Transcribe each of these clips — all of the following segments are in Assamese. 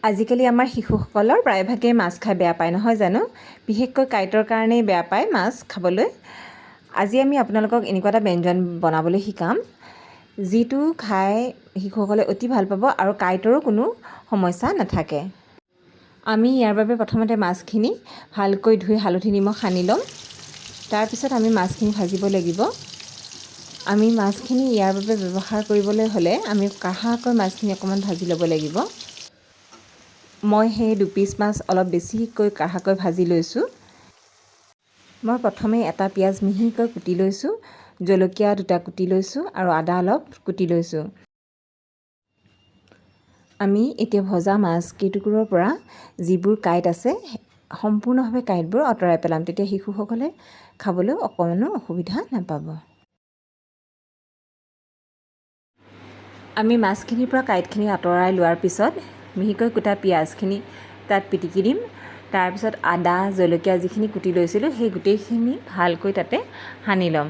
আজিকালি আমাৰ শিশুসকলৰ প্ৰায়ভাগেই মাছ খাই বেয়া পায় নহয় জানো? বিশেষকৈ কাঁইটৰ কাৰণেই বেয়া পায় মাছ খাবলৈ। আজি আমি আপোনালোকক এনেকুৱা এটা ব্যঞ্জন বনাবলৈ শিকাম যিটো খাই শিশুসকলে অতি ভাল পাব আৰু কাঁইটৰো কোনো সমস্যা নাথাকে। আমি ইয়াৰ বাবে প্ৰথমতে মাছখিনি ভালকৈ ধুই হালধি নিমখ সানি ল'ম। তাৰপিছত আমি মাছখিনি ভাজিব লাগিব। আমি মাছখিনি ইয়াৰ বাবে ব্যৱহাৰ কৰিবলৈ হ'লে আমি কাঢ়াকৈ মাছখিনি অকণমান ভাজি ল'ব লাগিব। মই সেই 2 পিচ মাছ অলপ বেছিকৈ কাঢ়াকৈ ভাজি লৈছোঁ। মই প্ৰথমে এটা পিঁয়াজ মিহিকৈ কুটি লৈছোঁ, জলকীয়া 2টা কুটি লৈছোঁ আৰু আদা অলপ কুটি লৈছোঁ। আমি এতিয়া ভজা মাছ কেইটুকুৰৰ পৰা যিবোৰ কাঁইট আছে সম্পূৰ্ণভাৱে কাঁইটবোৰ আঁতৰাই পেলাম, তেতিয়া শিশুসকলে খাবলৈ অকণমানো অসুবিধা নাপাব। আমি মাছখিনিৰ পৰা কাঁইটখিনি আঁতৰাই লোৱাৰ পিছত মিহিকৈ কুটা পিঁয়াজখিনি তাত পিটিকি দিম। তাৰপিছত আদা জলকীয়া যিখিনি কুটি লৈছিলোঁ সেই গোটেইখিনি ভালকৈ তাতে সানি ল'ম।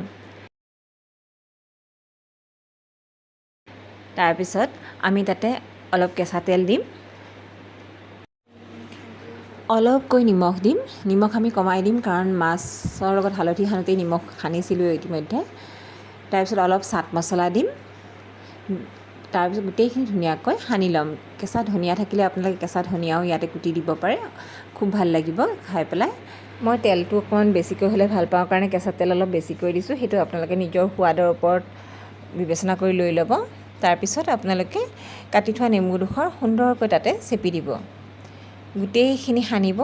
তাৰপিছত আমি তাতে অলপ কেঁচা তেল দিম, অলপকৈ নিমখ দিম। নিমখ আমি কমাই দিম কাৰণ মাছৰ লগত হালধি সানোতেই নিমখ সানিছিলোঁ ইতিমধ্যে। তাৰপিছত অলপ চাট মছলা দিম। তাৰপিছত গোটেইখিনি ধুনীয়াকৈ সানি ল'ম। কেঁচা ধনিয়া থাকিলে আপোনালোকে কেঁচা ধনিয়াও ইয়াতে কুটি দিব পাৰে, খুব ভাল লাগিব খাই পেলাই। মই তেলটো অকণমান বেছিকৈ হ'লে ভাল পাওঁ কাৰণে কেঁচা তেল অলপ বেছিকৈ দিছোঁ। সেইটো আপোনালোকে নিজৰ সোৱাদৰ ওপৰত বিবেচনা কৰি লৈ ল'ব। তাৰপিছত আপোনালোকে কাটি থোৱা নেমুডোখৰ সুন্দৰকৈ তাতে চেপি দিব। গোটেইখিনি সানিব।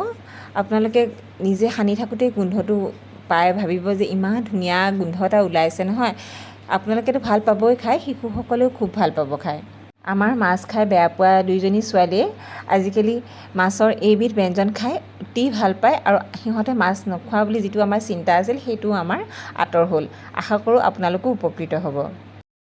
আপোনালোকে নিজে সানি থাকোঁতেই গোন্ধটো পাই ভাবিব যে ইমান ধুনীয়া গোন্ধ এটা ওলাইছে নহয়। আপোনালোকেতো ভাল পাবই খাই, শিশুসকলেও খুব ভাল পাব খাই। আমাৰ মাছ খাই বেয়া পোৱা 2জনী ছোৱালীয়ে আজিকালি মাছৰ এইবিধ ব্যঞ্জন খাই অতি ভাল পায় আৰু সিহঁতে মাছ নোখোৱা বুলি যিটো আমাৰ চিন্তা আছিল সেইটোও আমাৰ আঁতৰ হ'ল। আশা কৰোঁ আপোনালোকো উপকৃত হ'ব।